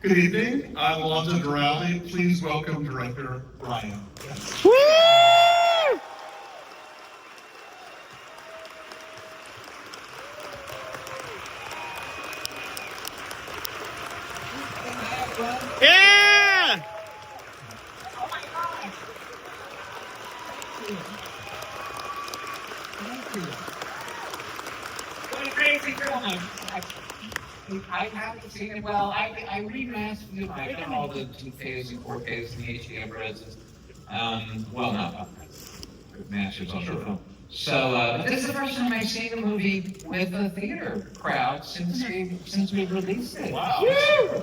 Good evening. I'm Alonzo Durali. Please welcome director Brian. Woo! Yeah! Oh my God. Thank you. What a crazy film. I haven't seen it. Well, I remastered it. I've done all the 2Ks and 4Ks and the HD reses. Well, not masters on short film. So this is the first time I've seen a movie with a theater crowd since we released it. Wow.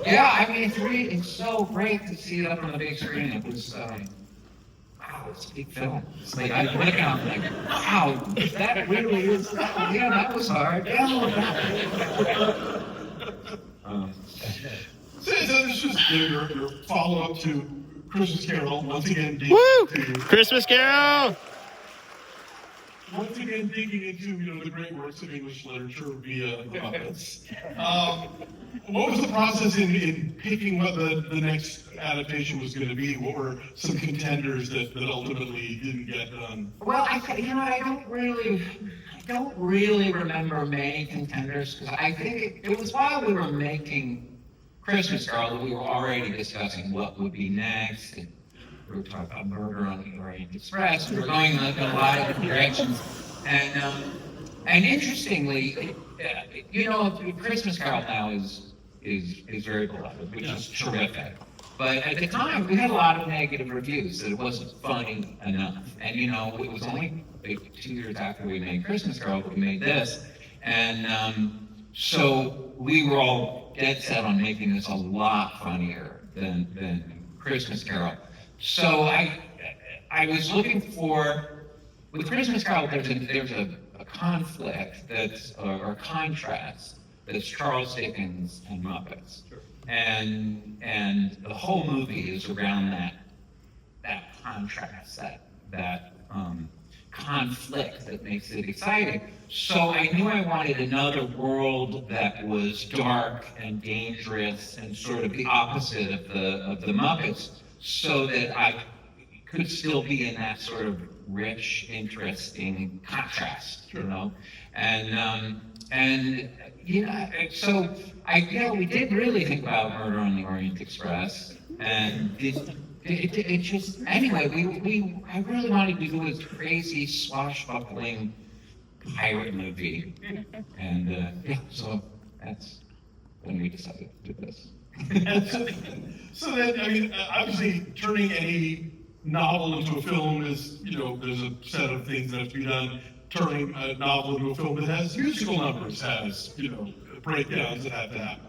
Yeah, I mean it's so great to see it up on the big screen. It was wow, it's a big film. It's like I look and I'm like, wow, that really is. Yeah, that was hard. Yeah. So this is your follow-up to Christmas Carol. Once again, Woo! Christmas Carol! Once again, digging into the great works of English literature via the Muppets. What was the process in picking what the next adaptation was going to be? What were some contenders that ultimately didn't get done? Well, I don't really remember many contenders because I think it was while we were making Christmas Carol that we were already discussing what would be next. And we were talking about Murder on the Orient Express. We were going in a lot of different directions. And interestingly, Christmas Carol now is very beloved, which is terrific. But at the time, we had a lot of negative reviews that it wasn't funny enough. And it was only 2 years after we made Christmas Carol that we made this. And so we were all dead set on making this a lot funnier than Christmas Carol. So I was looking for, with Christmas Carol, there's a conflict or a contrast that's Charles Dickens and Muppets. Sure. And the whole movie is around that contrast, that conflict that makes it exciting. So I knew I wanted another world that was dark and dangerous and sort of the opposite of the Muppets, so that I could still be in that sort of rich, interesting contrast, so we did really think about Murder on the Orient Express, and it just, anyway, I really wanted to do this crazy, swashbuckling pirate movie, and so that's when we decided to do this. So then, obviously, turning any novel into a film is, there's a set of things that have to be done. Turning a novel into a film that has musical numbers has, breakdowns that have to happen.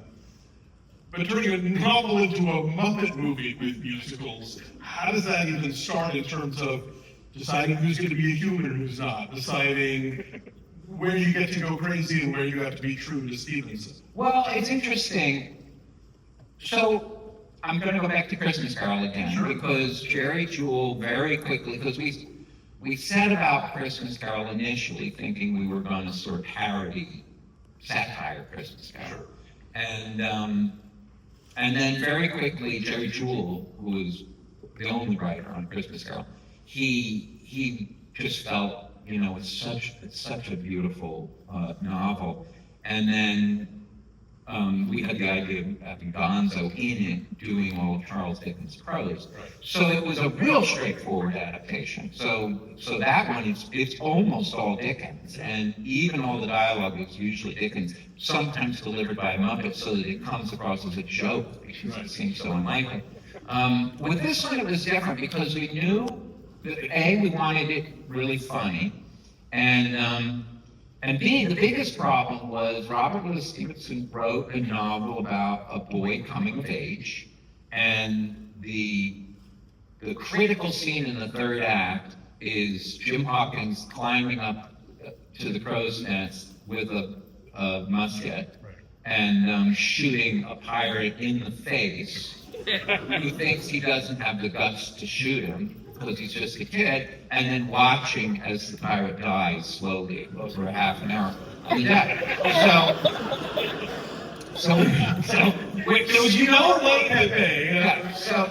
But turning a novel into a Muppet movie with musicals, how does that even start in terms of deciding who's going to be a human and who's not? Deciding where you get to go crazy and where you have to be true to Stevenson? Well, it's interesting. So I'm going to go back to Christmas Carol again, sure, because Jerry Jewell very quickly, because we set about Christmas Carol initially thinking we were going to sort of parody, satire Christmas Carol. Sure. And then very quickly, Jerry Jewell, who was the only writer on Christmas Carol, he just felt, it's such a beautiful novel. And then we had the idea of having Gonzo in it doing all of Charles Dickens' prose. Right. So it was a real straightforward adaptation. So that one it's almost all Dickens, and even all the dialogue is usually Dickens, sometimes delivered by a Muppet so that it comes across as a joke because it seems so unlikely. With this one it was different because we knew that we wanted it really funny, and B, the biggest problem was Robert Louis Stevenson wrote a novel about a boy coming of age, and the critical scene in the third act is Jim Hawkins climbing up to the crow's nest with a musket and shooting a pirate in the face who thinks he doesn't have the guts to shoot him because he's just a kid, and then watching as the pirate dies slowly over a half an hour on the deck. So You know what to pay. so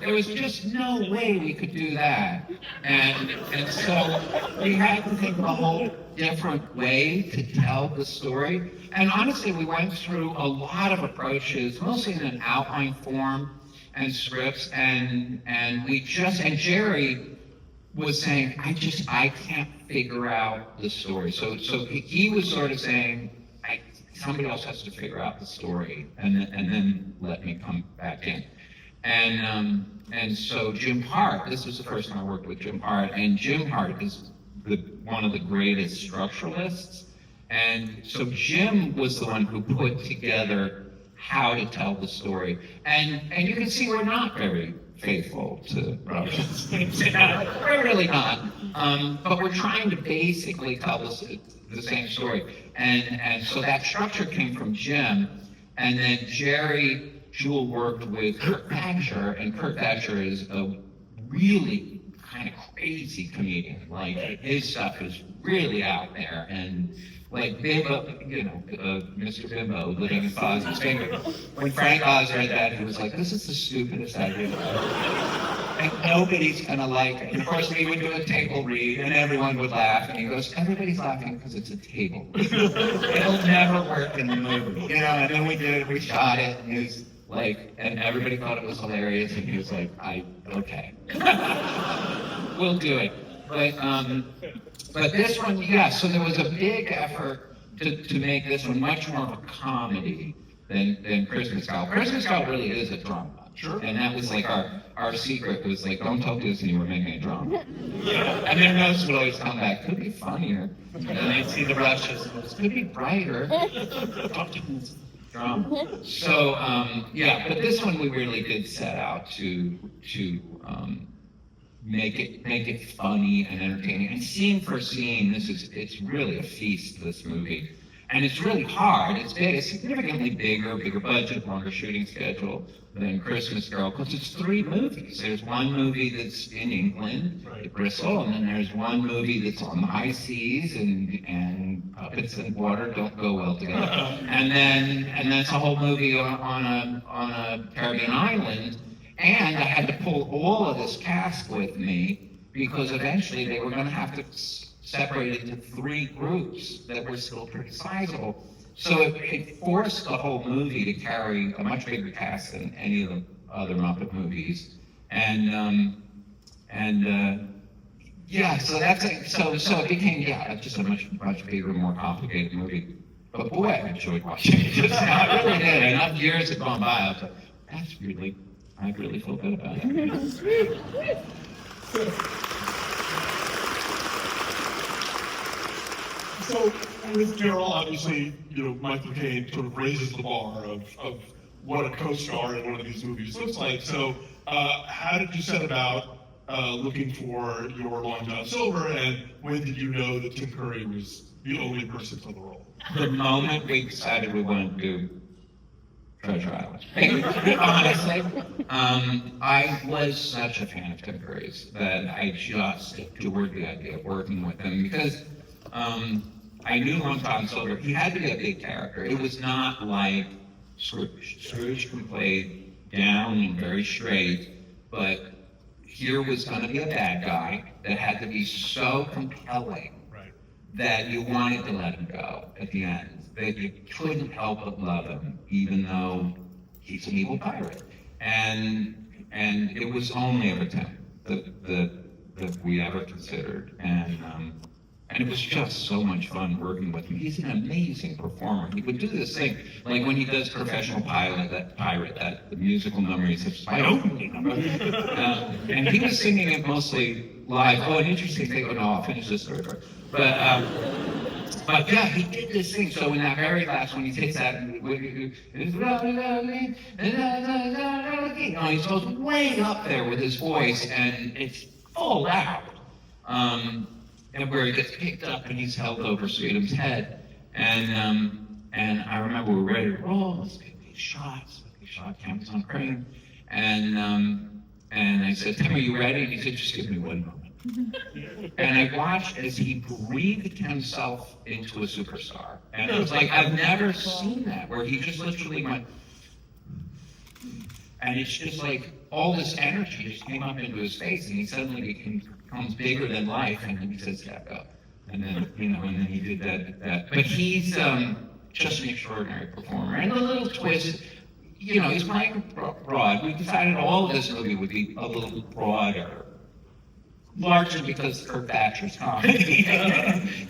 there was just no way we could do that, and so we had to think of a whole different way to tell the story. And honestly, we went through a lot of approaches, mostly in an outline form and scripts, and Jerry was saying, I can't figure out the story. So he was sort of saying, somebody else has to figure out the story, and then let me come back in. And so Jim Hart, this was the first time I worked with Jim Hart, and Jim Hart is one of the greatest structuralists. And so Jim was the one who put together how to tell the story. And you can see we're not very faithful to Robert's. We're really not. But we're trying to basically tell the same story. And so that structure came from Jim. And then Jerry Jewell worked with Kurt Thatcher, and Kurt Thatcher is a really kind of crazy comedian. Like, his stuff is really out there. And like Bimbo, Mr. Bimbo living in Fozzy's finger. When Frank Oz read that, he was like, this is the stupidest idea. And nobody's gonna like it. And of course, we would do a table read, and everyone would laugh. And he goes, everybody's laughing because it's a table. It'll never work in the movie. And then we did it, we shot it, and he was like, and everybody thought it was hilarious, and he was like, okay. We'll do it. But this one, so there was a big effort to make this one much more of a comedy than Christmas Carol. Christmas Carol really is a drama. Sure. And that was like our secret was like, don't tell Disney we're making a drama. And their notes would always come back, could be funnier. And then they'd see the rushes, and it could be brighter. Drama. So, but this one we really did set out to make it funny and entertaining. And scene for scene, it's really a feast, this movie. And it's really hard. It's big. It's significantly bigger budget, longer shooting schedule than Christmas Carol, because it's 3 movies. There's one movie that's in England, right, Bristol, and then there's one movie that's on the high seas, and puppets and water don't go well together. And then it's a whole movie on a Caribbean island. And I had to pull all of this cast with me because eventually they were going to have to separate it into 3 groups that were still pretty sizable. So it forced the whole movie to carry a much bigger cast than any of the other Muppet movies. So that's it. So it became just a much bigger, more complicated movie. But boy, I enjoyed watching it just now. I really did. Enough years had gone by. I was like, I really feel good about it. So with Carol, obviously, Michael Caine sort of raises the bar of what a co-star in one of these movies looks like. So how did you set about looking for your Long John Silver, and when did you know that Tim Curry was the only person for the role? The moment we decided we wanted to do Treasure Island. Honestly, I was such a fan of Tim Curry's that I just adored the idea of working with him, because I knew Long John Silver, he had to be a big character. It was not like Scrooge. Scrooge can play down and very straight, but here was going to be a bad guy that had to be so compelling that you wanted to let him go at the end. That you couldn't help but love him, even though he's an evil pirate. And it was only ever Tim that we ever considered. And it was just so much fun working with him. He's an amazing performer. He would do this thing, like when he does Professional Pirate, that the musical number, he says, and he was singing it mostly live. Oh, an interesting thing. Oh, no, I'll finish this story first. But yeah, he did this thing. So in that very last one, he takes that and he goes way up there with his voice, and it's full loud. And where he gets picked up and he's held over Sweetum's head. And I remember we were ready to roll. Let's take these shots. Cameras on crane. And I said, Tim, are you ready? And he said, just give me one moment. And I watched as he breathed himself into a superstar. And it was like, I've never seen that, where he just literally went, and it's just like all this energy just came up into his face, and he suddenly becomes bigger than life, and then he says, "Yeah, go." And then, and then he did that. But he's just an extraordinary performer. And the little twist, he's playing broad. We decided all of this movie would be a little broader, largely because Kirk Thatcher's comedy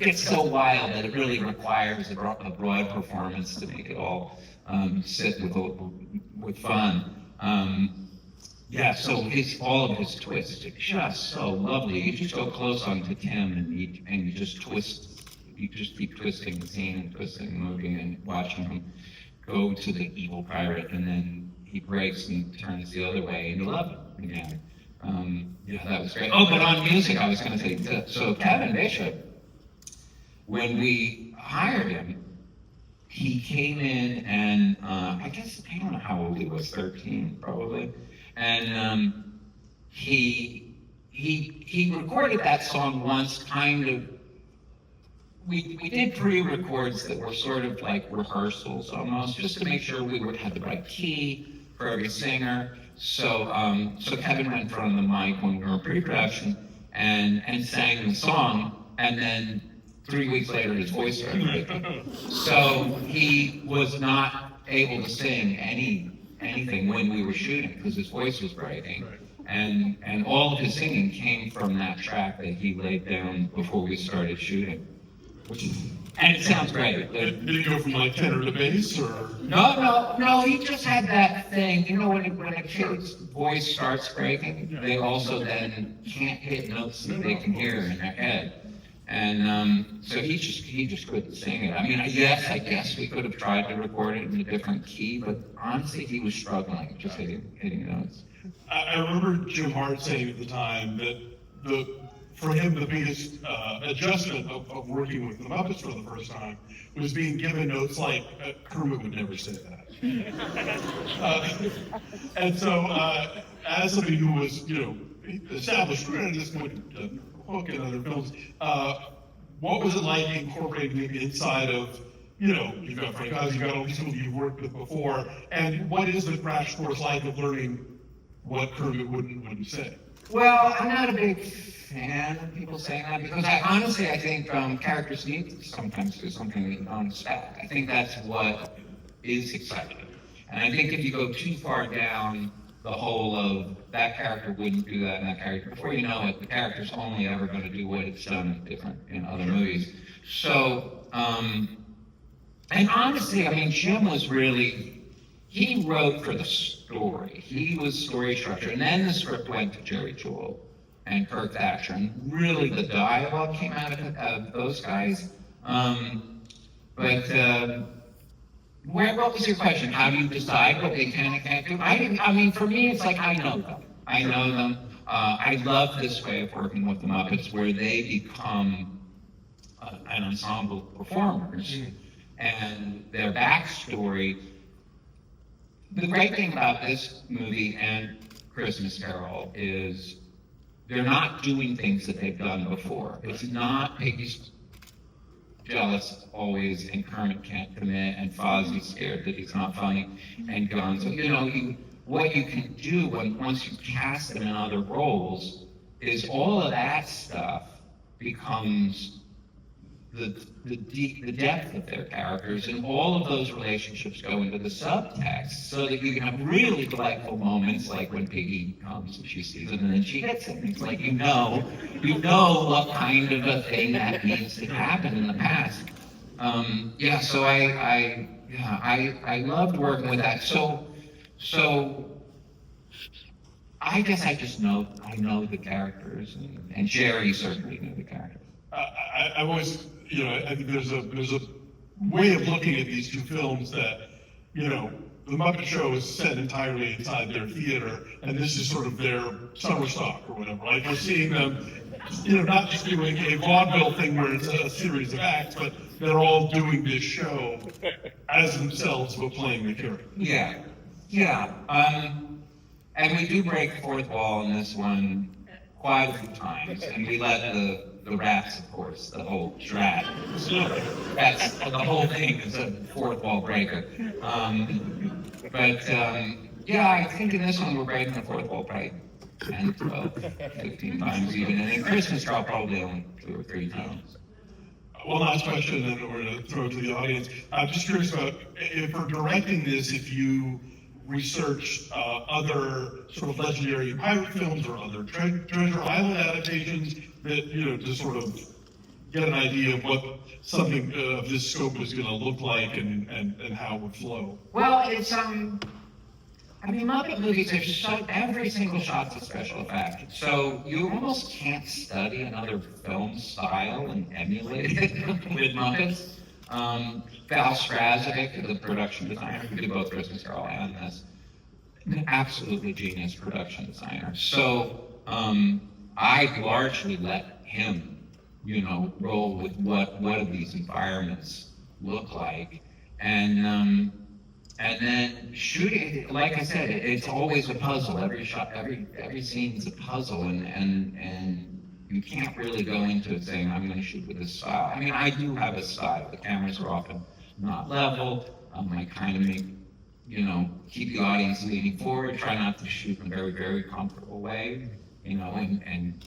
gets so wild that it really requires a broad performance to make it all sit with fun. So all of his twists are just so lovely. You just go close onto Tim and you just twist. You just keep twisting the scene and twisting the movie and watching him go to the evil pirate, and then he breaks and turns the other way, and you love him again. That was great. Oh, but on music, I was going to say, so Kevin Bishop, when we hired him, he came in and I don't know how old he was, 13 probably, and he recorded that song once, kind of. We did pre-records that were sort of like rehearsals almost, just to make sure we would have the right key for every singer. So Kevin went in front of the mic when we were in pre-production and sang the song, and then 3 weeks later his voice started breaking. So he was not able to sing anything when we were shooting because his voice was breaking. And all of his singing came from that track that he laid down before we started shooting. And it sounds great. Did it go from like tenor to bass, or? No, he just had that thing. When a kid's voice starts breaking, they also then can't hit notes that they can hear in their head. And so he just couldn't sing it. I mean, I guess we could have tried to record it in a different key, but honestly, he was struggling just hitting notes. I remember Jim Hart saying at the time that for him, the biggest adjustment of working with the Muppets for the first time was being given notes like Kermit would never say that. And so, as somebody who was, established at this point, Hook and other films, what was it like incorporating him inside of, you've got Frank Oz, you've got all these people you've worked with before, and what is the crash course like of learning what Kermit wouldn't say? Well, I'm not a big fan of people saying that because I think characters need to sometimes do something on the spec. I think that's what is exciting. And I think if you go too far down the hole of that character wouldn't do that and that character, before you know it, the character's only ever going to do what it's done different in other movies. So, and honestly, I mean, Jim was really, he wrote for the story. He was story structure. And then the script went to Jerry Jewell and Kirk Thatcher. And really the dialogue came out of those guys. What was your question? How do you decide what they can and can't do? I mean, for me, it's like I know them. I love this way of working with the Muppets where they become an ensemble of performers. And their backstory. The great thing about this movie and Christmas Carol is they're not doing things that they've done before. It's not Piggy's jealous always and Kermit can't commit and Fozzie's scared that he's not funny and gone. So, what you can do once you cast them in other roles is all of that stuff becomes the depth of their characters, and all of those relationships go into the subtext so that you can have really delightful moments like when Piggy comes and she sees him and then she hits him. It's like you know what kind of a thing that means to happen in the past. So I loved working with that. So I guess I know the characters, and Jerry certainly knew the characters. I've always, I think there's a way of looking at these two films that, the Muppet Show is set entirely inside their theater, and this is sort of their summer stock or whatever. Like we're seeing them, not just doing a vaudeville thing where it's a series of acts, but they're all doing this show as themselves, but playing the character. Yeah. And we do break the fourth wall in this one quite a few times, and we let the rats, of course, the whole drag. That's the whole thing is a fourth wall breaker. Yeah, I think in this one we're breaking the fourth wall probably 10, 12, 15 times even, and in Christmas Carol probably only 2 or 3 times. One last question, and then we're going to throw it to the audience. I'm just curious about if for directing this, if you research other sort of legendary pirate films or other Treasure Island adaptations that, to sort of get an idea of what something of this scope is going to look like and how it would flow. Well, it's Muppet movies are shot, every single shot's a special effect. So you almost can't study another film style and emulate it with Muppets. Val Strazovic, the production designer, who did both Christmas Carol and this, an absolutely genius production designer. So I largely let him, roll with what do these environments look like, and then shooting, like I said, it's always a puzzle. Every shot, every scene is a puzzle, and you can't really go into it saying, I'm going to shoot with this style. I mean, I do have a style. The cameras are often not level. I kind of make, keep the audience leaning forward, try not to shoot in a very, very comfortable way, and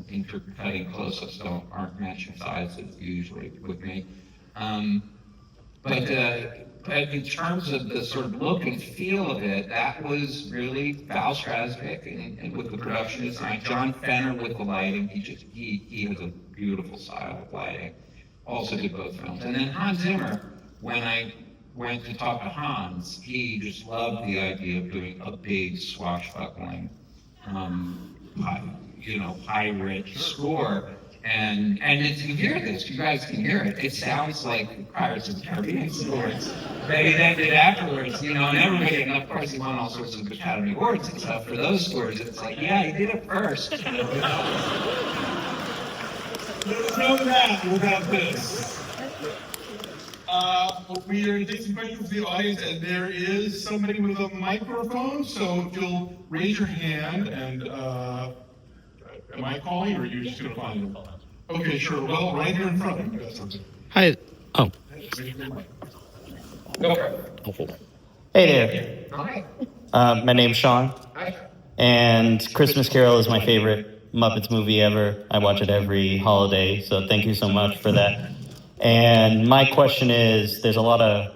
intercutting close-ups aren't matching sizes usually with me. But in terms of the sort of look and feel of it, that was really Val Strazovic and with the production design. John Fenner with the lighting. He has a beautiful style of lighting. Also did both films. And then Hans Zimmer, when I went to talk to Hans, he just loved the idea of doing a big swashbuckling, high rich score. And if you hear this, you guys can hear it. It sounds like Pirates of the Caribbean scores that he then did afterwards, and everybody, and of course he won all sorts of Academy Awards and stuff for those scores. It's like, yeah, he did it first. There's no that without this. We are going to take some questions from the audience, and there is somebody with a microphone, so if you'll raise your hand, and am I calling, or are you just going to find them? Okay, sure. Well, right here in front of you. Hi. Oh. Go for it. Hey there. Hi. My name's Sean. Hi. And Christmas Carol is my favorite Muppets movie ever. I watch it every holiday, so thank you so much for that. And my question is, there's a lot of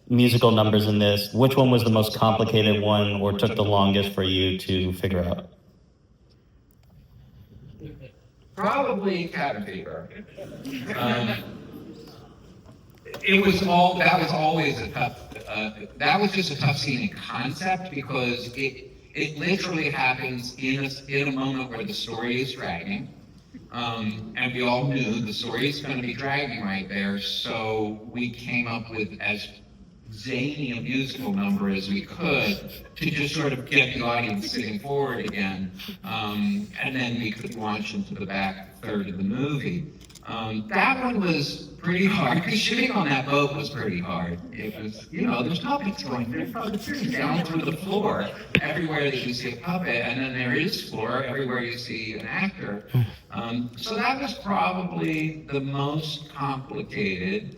musical numbers in this. Which one was the most complicated one or took the longest for you to figure out? Probably Cabin Fever. That was just a tough scene in concept because it literally happens in a moment where the story is dragging. And we all knew the story is going to be dragging right there, so we came up with as zany a musical number as we could to just sort of get the audience sitting forward again, and then we could launch into the back third of the movie. That one was pretty hard, because shooting on that boat was pretty hard. It was, there's puppets going down through the floor everywhere that you see a puppet, and then there is floor everywhere you see an actor. So that was probably the most complicated.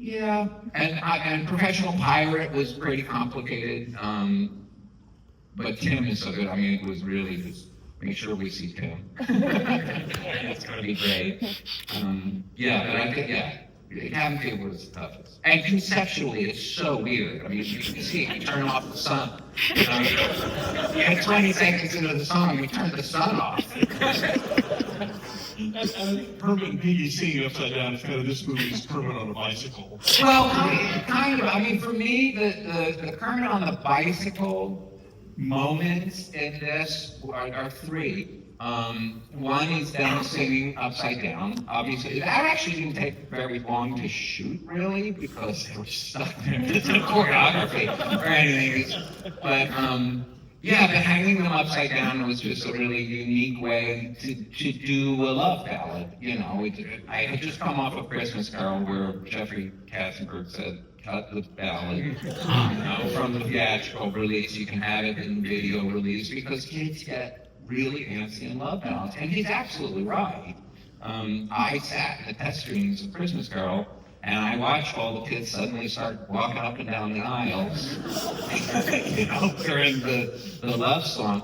Yeah, and Professional Pirate was pretty complicated, but Tim is so good. I mean, it was really just make sure we see Tim. It's going to be great. But I think, Cabin Fever was the toughest. And conceptually, it's so weird. I mean, you can see it, you turn off the sun. You get 20 seconds into the song, you turn the sun off. Kermit and Piggy singing upside down is kind of this movie's Kermit on a bicycle. Well, kind of. I mean, for me, the Kermit on the bicycle moments in this are 3. One is them singing upside down. Obviously, that actually didn't take very long to shoot, really, because they were stuck there. There's no choreography or anything. But but hanging them upside down was just a really unique way to do a love ballad. I had just come off of Christmas Carol where Jeffrey Katzenberg said, cut the ballad from the theatrical release. You can have it in video release because kids get really antsy and love ballads. And he's absolutely right. I sat in the test screenings of Christmas Carol, and I watched all the kids suddenly start walking up and down the aisles, you know, during the love song.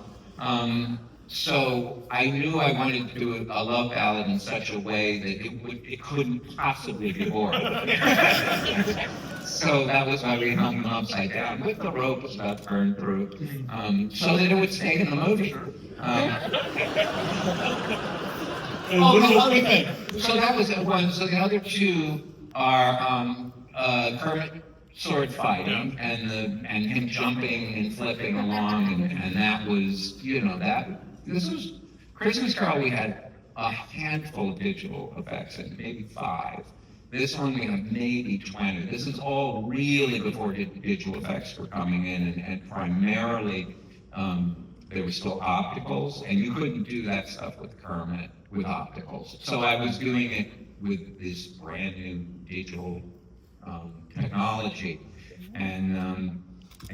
So I knew I wanted to do a love ballad in such a way that it couldn't possibly be boring. So that was why we hung them upside down with the rope about to burn through, so that it would stay in the movie. So that was one. So the other two are Kermit sword fighting and him jumping and flipping along, and that was, you know, this was Christmas Carol. We had a handful of digital effects and maybe 5. This one we have maybe 20. This is all really before digital effects were coming in, and primarily there were still opticals, and you couldn't do that stuff with Kermit with opticals. So I was doing it with this brand new digital technology, and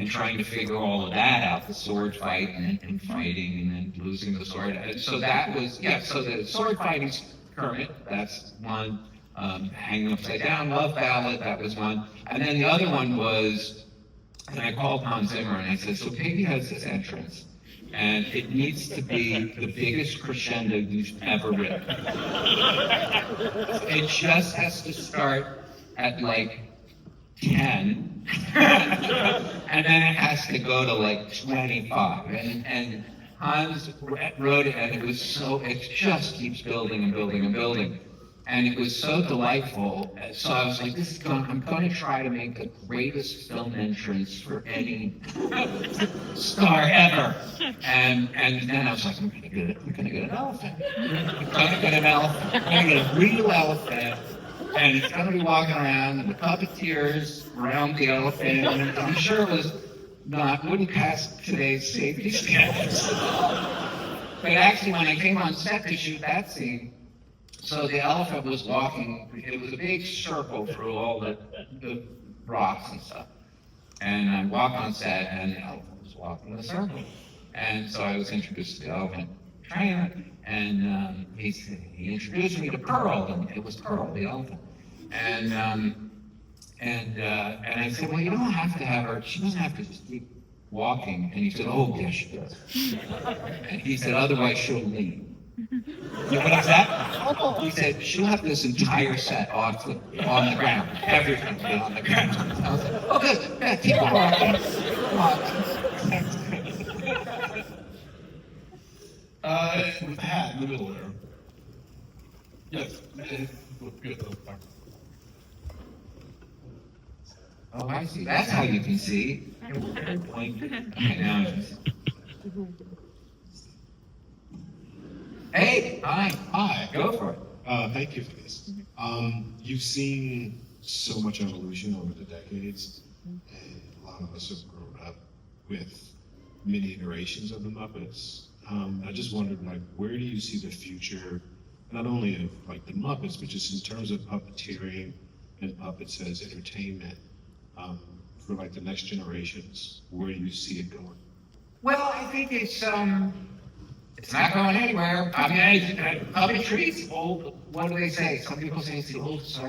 trying to figure all of that out, the sword fight and fighting and then losing the sword. And so that was, so the sword fighting's Kermit, that's one. Hanging Upside Down, Love Ballad, that was one. And then the other one was, and I called Hans Zimmer and I said, so Piggy has this entrance, and it needs to be the biggest crescendo you've ever written. It just has to start at like 10, and then it has to go to like 25. And Hans wrote it, and it just keeps building and building and building. And it was so delightful. So I was like, I'm going to try to make the greatest film entrance for any star ever. And then I was like, we're going to get an elephant. We're going to get an elephant. We're going to get a real elephant. And it's going to be walking around, and the puppeteers around the elephant. And I'm sure it wouldn't pass today's safety standards. But actually, when I came on set to shoot that scene, so the elephant was walking, it was a big circle through all the rocks and stuff. And I walked on set, and the elephant was walking in a circle. And so I was introduced to the elephant trainer, and he introduced me to Pearl, and it was Pearl, the elephant. And I said, well, you don't have to have her, she doesn't have to just keep walking. And he said, oh, yes, she does. And he said, otherwise she'll leave. You know what is that? He said, she'll have this entire set on the ground. Everything will be on the ground. I was like, oh, good. Yeah, keep walking. With the hat in the middle there. Yes. Good. Oh, I see. That's how you can see. Okay, now I can see. Hey, hi, go for it. Thank you for this. You've seen so much evolution over the decades, and a lot of us have grown up with many iterations of the Muppets. I just wondered, like, where do you see the future, not only of like the Muppets, but just in terms of puppeteering and puppets as entertainment, for like the next generations? Where do you see it going? Well, I think it's not going anywhere. I mean, puppetry's old. What do they say? Some people say it's the oldest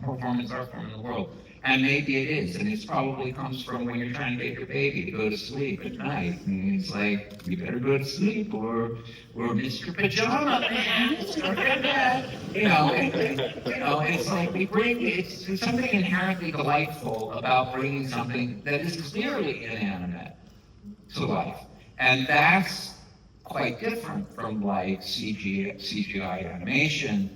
performance art form in the world. And maybe it is. And it probably comes from when you're trying to get your baby to go to sleep at night. And it's like, you better go to sleep, or Mr. Pajama Man is going to bed. It's like it's something inherently delightful about bringing something that is clearly inanimate to life. And that's quite different from like CGI animation,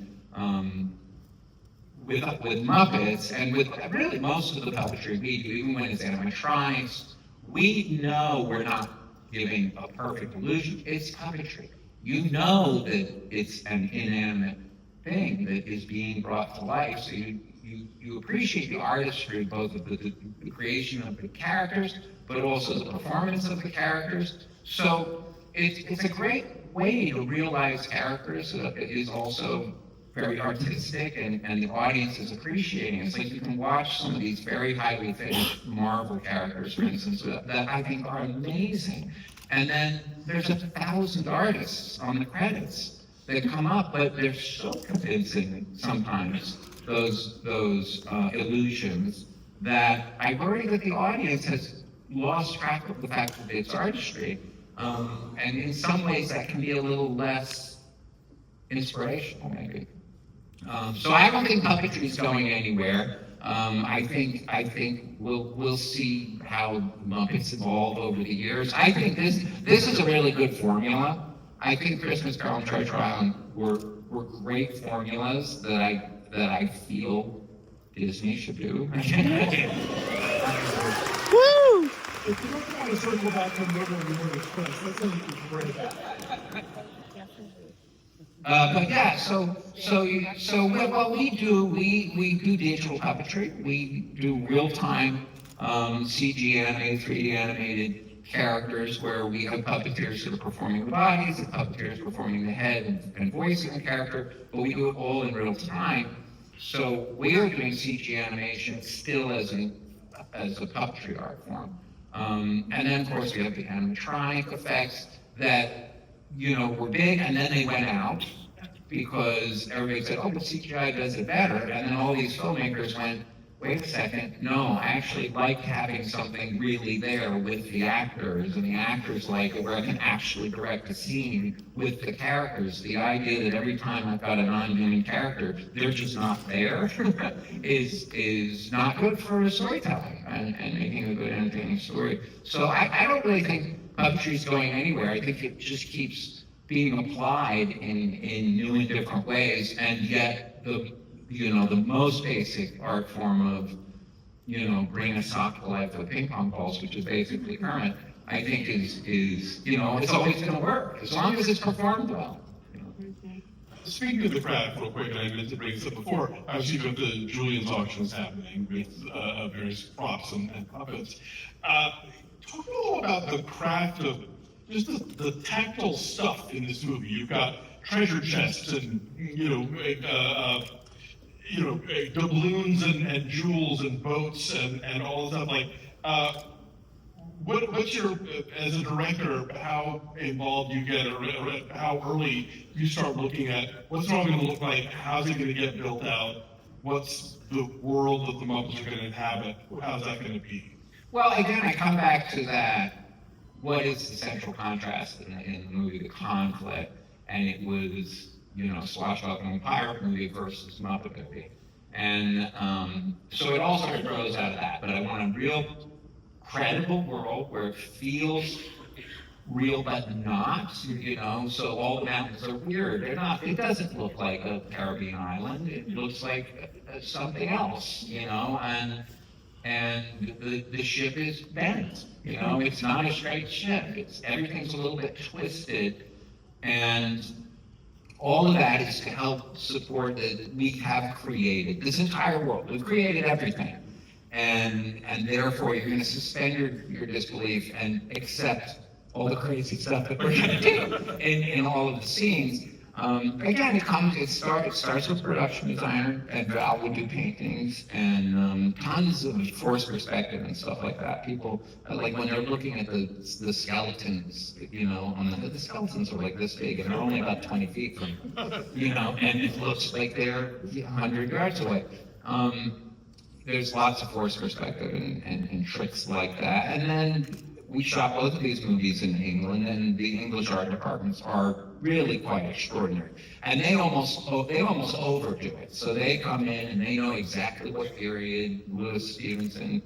with Muppets, and with really most of the puppetry we do, even when it's animatronics, we know we're not giving a perfect illusion. It's puppetry. You know that it's an inanimate thing that is being brought to life, so you appreciate the artistry, both of the creation of the characters, but also the performance of the characters. So it's a great way to realize characters. It is also very artistic, and the audience is appreciating it. It's like you can watch some of these very highly finished Marvel characters, for instance, that I think are amazing. And then there's 1,000 artists on the credits that come up, but they're so convincing sometimes, those illusions, that I worry that the audience has lost track of the fact that it's artistry. And in some ways that can be a little less inspirational, maybe. So I don't think puppetry is going anywhere. I think we'll see how Muppets evolve over the years. I think this is a really good formula. I think Christmas Carol and Treasure Island were great formulas that I feel Disney should do. If you don't want to circle back to Murder on the Orient Express, that's something great. But yeah, so what we do digital puppetry. We do real-time CG animated, 3D animated characters where we have puppeteers that are performing the bodies, and puppeteers performing the head and voicing the character, but we do it all in real time. So we are doing CG animation still as a puppetry art form. And then of course we have the animatronic effects that, were big, and then they went out because everybody said, oh, but CGI does it better. And then all these filmmakers went, wait a second, no, I actually like having something really there with the actors, and the actors like it where I can actually direct a scene with the characters. The idea that every time I've got a non-human character, they're just not there is not good for storytelling and making a good entertaining story. So I don't really think puppetry is going anywhere. I think it just keeps being applied in new and different ways, and yet the most basic art form of, bring a sock to life with ping pong balls, which is basically Kermit, I think is it's always going to work as long as it's performed well. Speaking of the craft, real quick, and I meant to bring this up before, obviously you have the Julian's auctions happening with various props and puppets. Talk a little about the craft of just the tactile stuff in this movie. You've got treasure chests and doubloons and jewels and boats and all the stuff. Like, what's your, as a director, how involved you get, or how early you start looking at what's it all going to look like? How's it going to get built out? What's the world that the Muppets are going to inhabit? How's that going to be? Well, again, I come back to that. What is the central contrast in the movie? The conflict, and it was, swashbuckling pirate movie versus Muppet movie, and so it all sort of grows out of that. But I want a real credible world where it feels real but not, so all the mountains are weird. They're not, it doesn't look like a Caribbean island. It looks like something else, and the ship is bent, it's not a straight ship. Everything's a little bit twisted, and all of that is to help support that we have created this entire world. We've created everything. And therefore you're going to suspend your disbelief and accept all the crazy stuff that we're going to do in all of the scenes. Again, it starts with production designer, and Val would do paintings and tons of force perspective and stuff like that. People, like when they're looking at the skeletons, the skeletons are like this big and they're only about 20 feet from, and it looks like they're 100 yards away. There's lots of force perspective and tricks like that. And then we shot both of these movies in England, and the English art departments are really quite extraordinary. And they almost overdo it. So they come in and they know exactly what period Lewis Stevenson,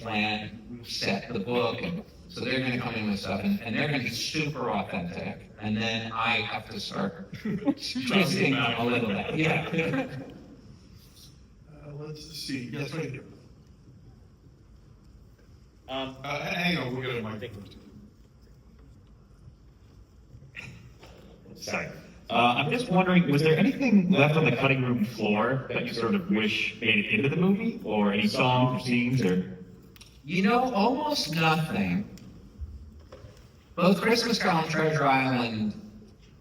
planned, set the book, and so they're going to come in with stuff, and they're going to be super authentic. And then I have to start twisting them a little bit. Yeah. Let's see. Yes, right here. Hang on, we'll get a microphone. Sorry. I'm just wondering, was there anything left on the cutting room floor that you sort of wish made it into the movie? Or any songs or scenes or? Almost nothing. Both Christmas Carol and Treasure Island,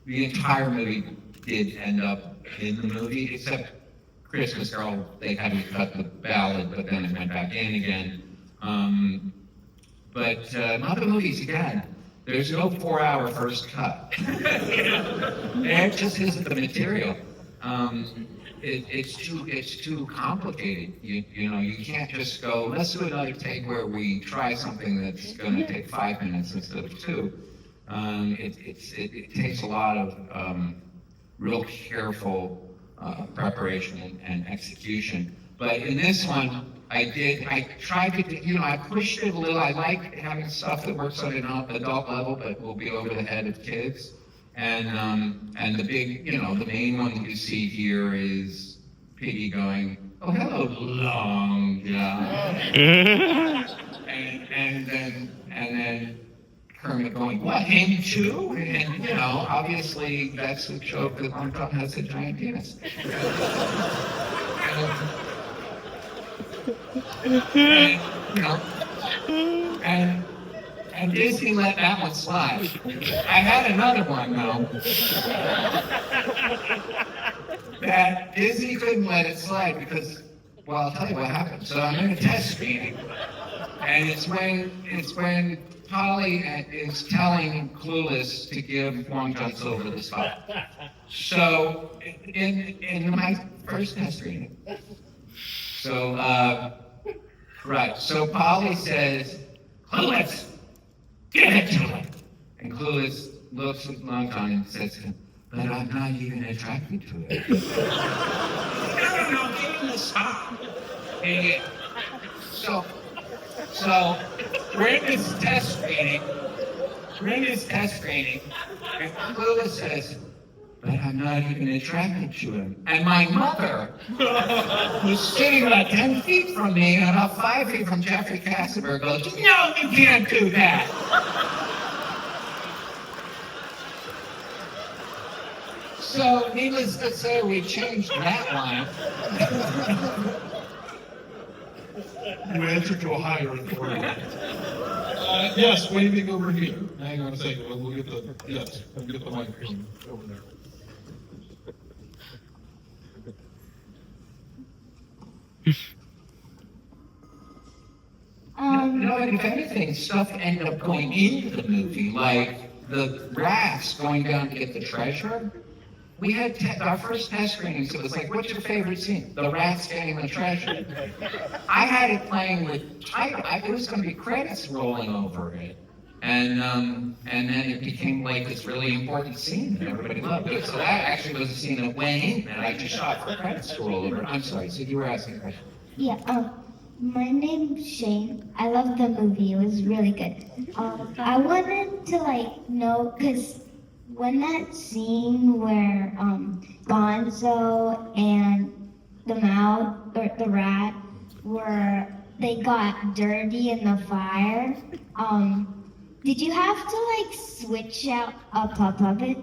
the entire movie did end up in the movie, except Christmas Carol, they had to cut the ballad, but then it went back in again. But Muppet movies, again, There's no 4-hour first cut. There just isn't the material. It's too complicated. You know, you can't just go, let's do another take where we try something that's going to take 5 minutes instead of 2. It takes a lot of real careful preparation and execution. But in this one, I tried to, I pushed it a little. I like having stuff that works on an adult level, but will be over the head of kids. And the big, the main one that you see here is Piggy going, "Oh, hello, Long John," and then Kermit going, "What, him too?" And obviously that's the joke that Long John has a giant penis. And Disney let that one slide. I had another one though. That Disney couldn't let it slide because, well, I'll tell you what happened. So I'm in a test screening, and it's when Polly is telling Clueless to give Long John Silver the spot. So in my first test screening, so Polly says, "Clueless, give it to him." And Clueless looks at Long John and says to him, "But I'm not even attracted to it." No, give him the spot. And so we're in this test screening, and Clueless says, "But I'm not even attracted to him." And my mother, who's sitting about 10 feet from me and about 5 feet from Jeffrey Kassenberg, goes, "No, you can't do that." So, needless to say, we changed that line. You answer to a higher authority. Yes, waving over here. Hang on a second. We'll get the microphone over there. And if anything, stuff ended up going into the movie, like the rats going down to get the treasure. We had our first test screenings. It was like, "What's your favorite scene?" The rats getting the treasure. I had it playing with title. It was going to be credits rolling over it, and then it became like this really important scene that everybody loved. So that actually was a scene that went in, and I just shot for credits to roll over. I'm sorry. So you were asking a question. Yeah, my name's Shane. I love the movie. It was really good. I wanted to know, because when that scene where Gonzo and the mouse or the rat they got dirty in the fire, did you have to switch out a puppet?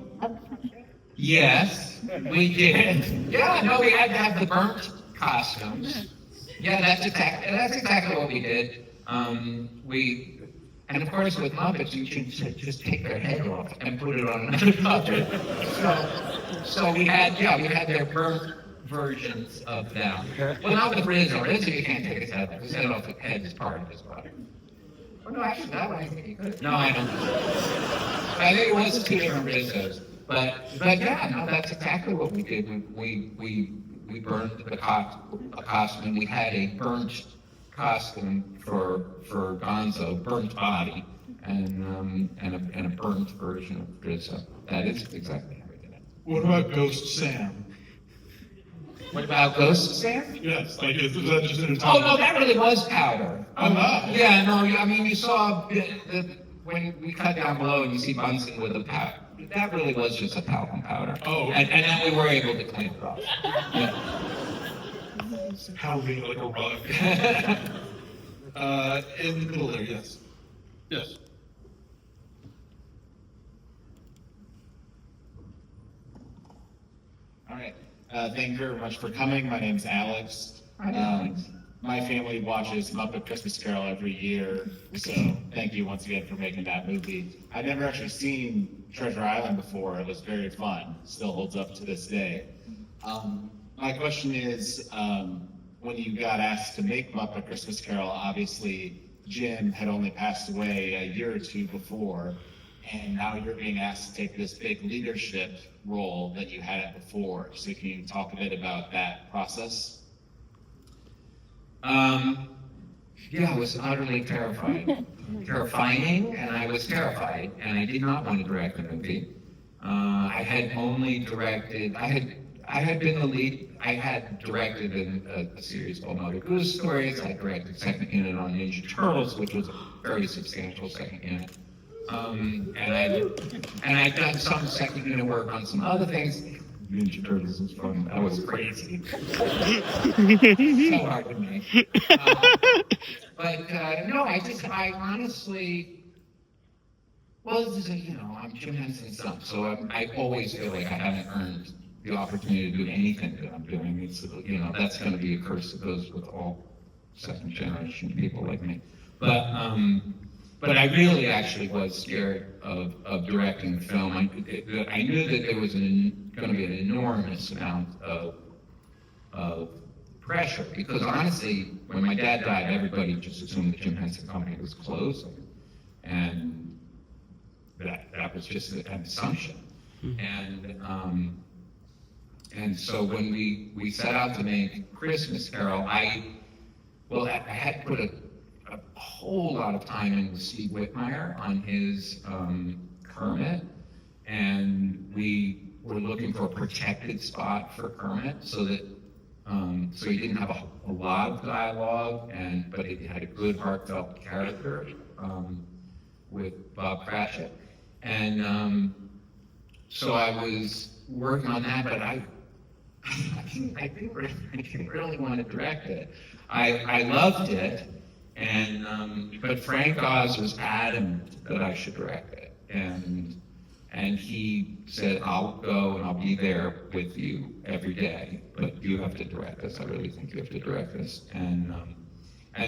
Yes, we did. Yeah, no, we had to have the burnt costumes. Yeah, that's exactly what we did. And of course with Muppets, you can just take their head off and put it on another puppet. So we had their burnt versions of them. Well, not the original. You can't take his head off. His head is part of his body. Oh no, actually that one I think he could. No, I don't. I think it was 2 different Rizzos. But yeah, no, that's exactly what we did. We burned the costume. We had a burnt costume for Gonzo, burnt body, and a burnt version of Rizzo. That is exactly how we did it. What about Ghost Sam? What about Ghost Sam? Yes, is that just an Oh no, that really was powder. Oh no. Yeah, no, I mean you saw when we cut down below and you see Bunsen with a powder. That really was just a talcum powder. Oh. And then we were able to clean it off. Yeah. Pounding like a rug. In the middle there, yes. Yes. All right. Thank you very much for coming. My name's Alex. Hi, Alex. My family watches Muppet Christmas Carol every year, so thank you once again for making that movie. I'd never actually seen Treasure Island before. It was very fun. Still holds up to this day. My question is, when you got asked to make Muppet Christmas Carol, obviously Jim had only passed away a year or two before. and now you're being asked to take this big leadership role that you hadn't before. So can you talk a bit about that process? Yeah, I was utterly terrified. Terrifying, and I was terrified, and I did not want to direct the movie. I had only directed, I had been the lead, I had directed a series called Mother Goose Stories. I directed second unit on Ninja Turtles, which was a very substantial second unit. And I'd done some second unit work on some other things. Ninja Turtles was fun. That was crazy. So hard to make. No, I honestly, well, this is I'm Jim Henson's son, so I always feel like I haven't earned the opportunity to do anything that I'm doing. It's, that's going to be a curse that goes with all second generation people like me. But I really actually was scared of directing the film. I knew that there was going to be an enormous amount of pressure, because honestly, when my dad died, everybody just assumed the Jim Henson Company was closing, and that was just an assumption. And so when we set out to make Christmas Carol, I had put a whole lot of time in with Steve Whitmire on his Kermit, and we were looking for a protected spot for Kermit so that so he didn't have a lot of dialogue, but he had a good heartfelt character with Bob Cratchit, and so I was working on that, but I didn't really want to direct it. I loved it. But Frank Oz was adamant that I should direct it, and he said, "I'll go and I'll be there with you every day, but you have to direct this. I really think you have to direct this." And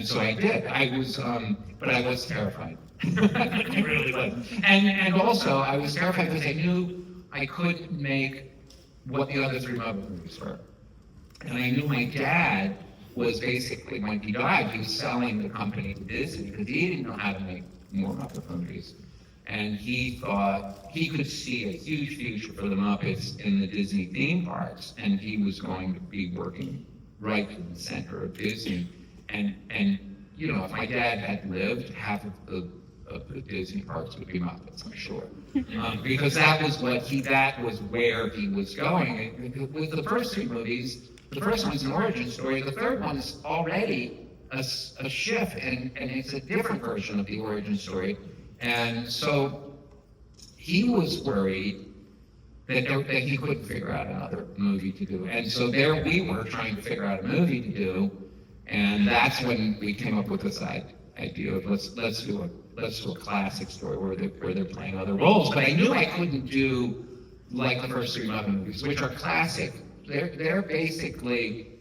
so I did. But I was terrified. I really was. And also I was terrified because I knew I couldn't make what the other three Muppet movies were, and I knew my dad was basically, when he died, he was selling the company to Disney because he didn't know how to make more Muppet movies. And he thought he could see a huge future for the Muppets in the Disney theme parks, and he was going to be working right in the center of Disney. And if my dad had lived, half of the Disney parks would be Muppets, I'm sure. Because that was where he was going. With the first three movies, the first one's an origin story. The third one is already a shift, and it's a different version of the origin story. And so he was worried that he couldn't figure out another movie to do. And so there we were trying to figure out a movie to do, and that's when we came up with this idea of let's do a classic story where they're playing other roles. But I knew I couldn't do like the first three Muppet movies, which are classic. They're basically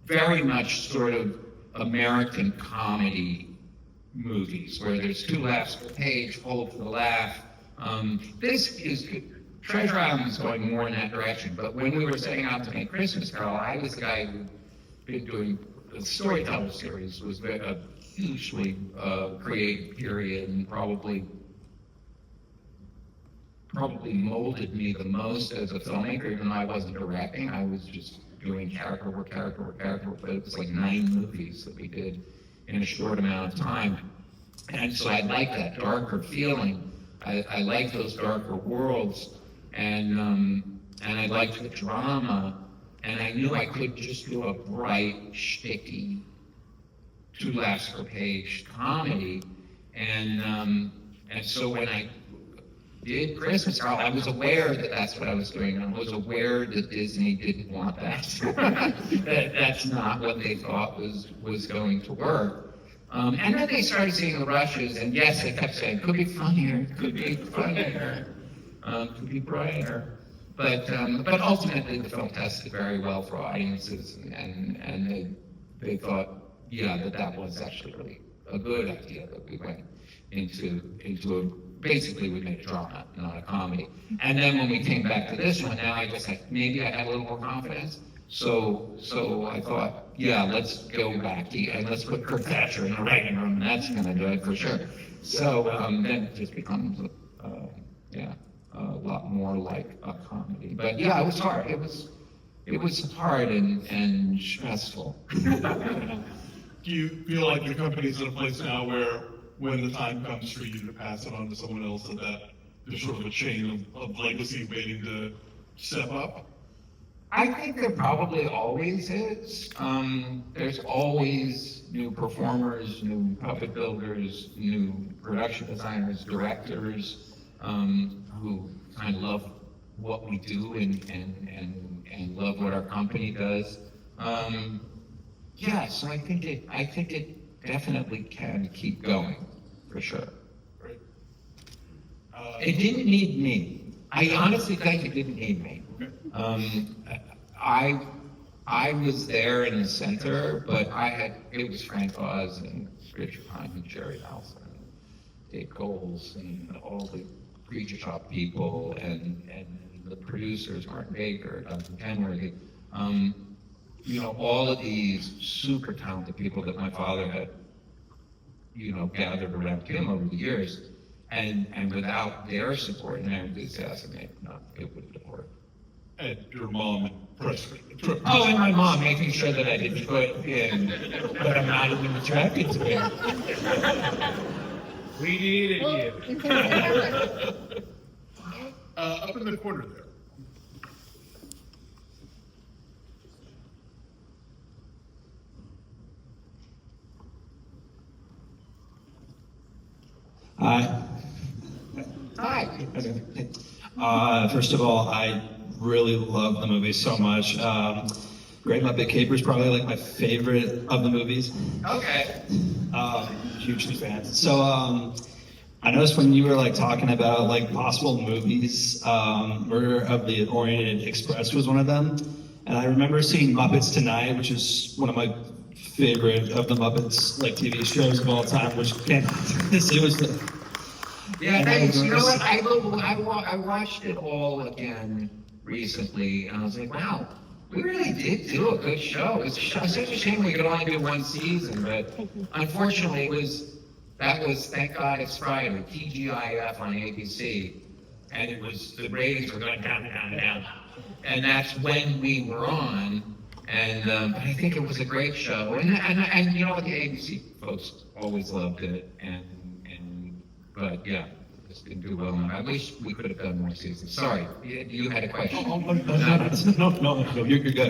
very much sort of American comedy movies where there's two laughs per page, hold for the laugh. Treasure Island is going more in that direction. But when we were setting out to make Christmas Carol, I was the guy who'd been doing the Storyteller series, was a hugely creative period, and probably molded me the most as a filmmaker, even though I wasn't directing. I was just doing character work, but it was like 9 movies that we did in a short amount of time. And so I like that darker feeling. I like those darker worlds, and I liked the drama, and I knew I could just do a bright, shticky, 2 laughs per page comedy. And so when I did Christmas Carol, I was aware that that's what I was doing. I was aware that Disney didn't want that. That's not what they thought was going to work. And then they started seeing the rushes, and yes, they kept saying, could be funnier, could be funnier, could be brighter. But ultimately, the film tested very well for audiences, and they thought, that was actually really a good idea that we went into basically we made a drama, not a comedy. And then when we came back to this one, now maybe I had a little more confidence. So I thought, yeah, let's go back and let's put Kurt Thatcher in the writing room, and that's going to do it for sure. So then it just becomes, a lot more like a comedy. But yeah, it was hard. It was hard and stressful. Do you feel like your company's in a place now where when the time comes for you to pass it on to someone else, that there's sort of a chain of legacy waiting to step up? I think there probably always is. There's always new performers, new puppet builders, new production designers, directors, who kind of love what we do and love what our company does. So I think it definitely can keep going, for sure. Right. It didn't need me. I honestly think it didn't need me. I was there in the center, but it was Frank Oz and Richard Hine and Jerry Nelson, Dave Coles, and all the Creature Shop people, and the producers, Martin Baker, Duncan Kenworthy, all of these super talented people that my father had, gathered around him over the years, and without their support and their enthusiasm, it wouldn't have worked. And your mom and press. Oh, and my mom making sure that I didn't put in, but I'm not even attracted to it. We needed you. Up in the corner there. Hi. Hi. First of all, I really love the movie so much. Great Muppet Caper is probably like my favorite of the movies. Okay. Hugely fan. So I noticed when you were like talking about like possible movies, Murder of the Orient Express was one of them. And I remember seeing Muppets Tonight, which is one of my favorite of the Muppets like TV shows of all time, which it was the, Yeah, thanks. You know what? I watched it all again recently, and I was like, wow, we really did do a good show. It's such a shame we could only do one season, but unfortunately, that was Thank God It's Friday, TGIF on ABC, and the ratings were going down, down, down, and that's when we were on. And but I think it was a great show, and you know what, the ABC folks always loved it, but yeah, it just didn't do well enough. I wish we could have done more seasons. Sorry, you had a question. No, you're good.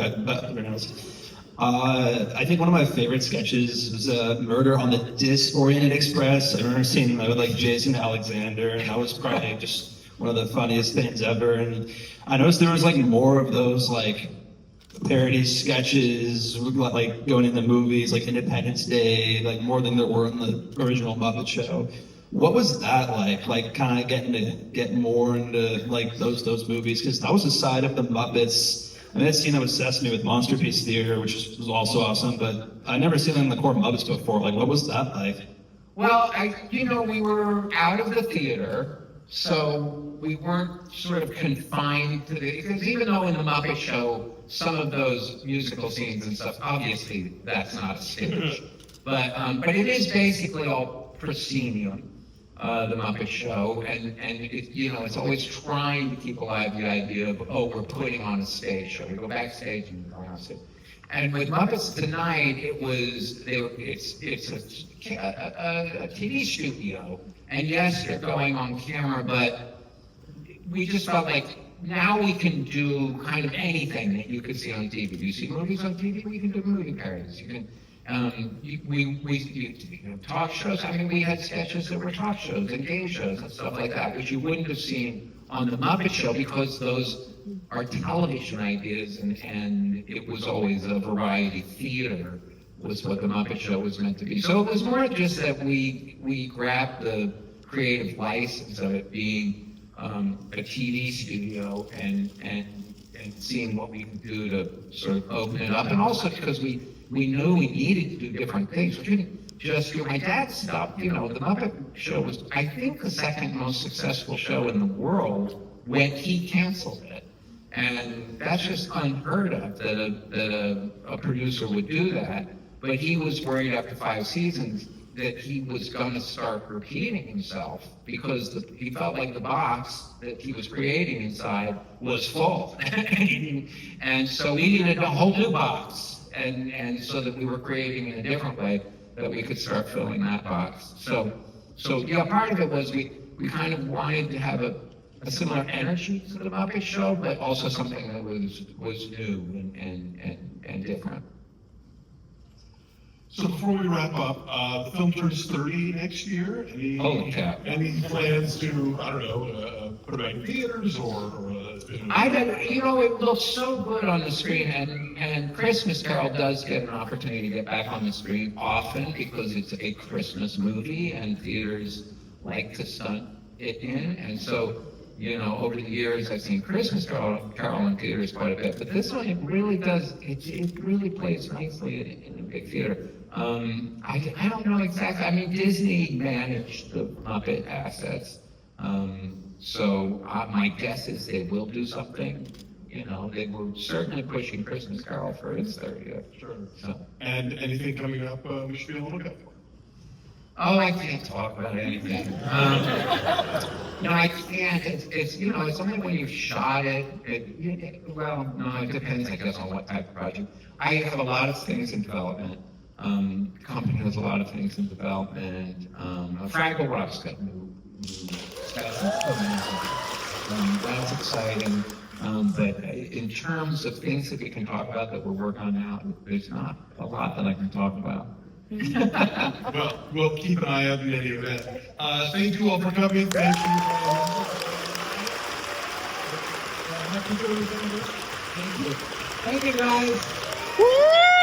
I think one of my favorite sketches was Murder on the Disoriented Express. I remember seeing that with like Jason Alexander, and that was probably just one of the funniest things ever. And I noticed there was like more of those like parody sketches, like going into movies like Independence Day, like more than there were in the original Muppet Show. What was that like? Like kind of getting to get more into like those movies, because that was a side of the Muppets. I mean, I'd seen them with Sesame with Monster Piece Theater, which was also awesome, but I'd never seen them in the core Muppets before. Like, what was that like? Well, we were out of the theater, so we weren't sort of confined to because even though in the Muppet Show, some of those musical scenes and stuff, obviously that's not a stage, but it is basically all proscenium, the Muppet Show, and it's always trying to keep alive the idea of, we're putting on a stage show. We go backstage and go on stage. And with Muppets Tonight, it's a TV studio, and yes, they're going on camera, but we just felt like now we can do kind of anything that you could see on TV. You see movies on TV, we can do movie parodies. You can talk shows. I mean, we had sketches that were talk shows and game shows and stuff like that, which you wouldn't have seen on the Muppet Show because those are television ideas, and it was always a variety theater was what the Muppet Show was meant to be. So it was more just that we grabbed the creative license of it being a TV studio and seeing what we could do to sort of open it up, and also because we knew we needed to do different things. We couldn't just do. My dad stopped. The Muppet Show was, I think, the second most successful show in the world when he canceled it. And that's just unheard of that a producer would do that. But he was worried after 5 seasons that he was going to start repeating himself because he felt like the box that he was creating inside was full. And so we needed a whole new box. And so that we were creating in a different way that we could start filling that box. So yeah, part of it was we kind of wanted to have a similar energy to the Muppet Show, but also something that was new and different. So before we wrap up, the film turns 30 next year. Holy cow. Any plans to, I don't know, put it back in theaters or It looks so good on the screen, and Christmas Carol does get an opportunity to get back on the screen often because it's a Christmas movie and theaters like to stunt it in. And so, over the years I've seen Christmas Carol in theaters quite a bit, but this one, it really does, it really plays nicely in a big theater. I don't know exactly, I mean, Disney managed the Muppet assets. So my guess is they will do something. They were certainly pushing Christmas Carol for its 30th. Sure. So. And anything coming up we should be on the lookout for? Oh, I can't talk about anything. No, I can't. It's only when you've shot it. Well, no, it depends, I guess, on what type of project. I have a lot of things in development. The company has a lot of things in development. Fraggle Rock's got new stuff that's exciting. But in terms of things that we can talk about that we're working on now, there's not a lot that I can talk about. Well, we'll keep an eye out in any event. Thank you all for coming. Thank you. Thank you, guys. Woo!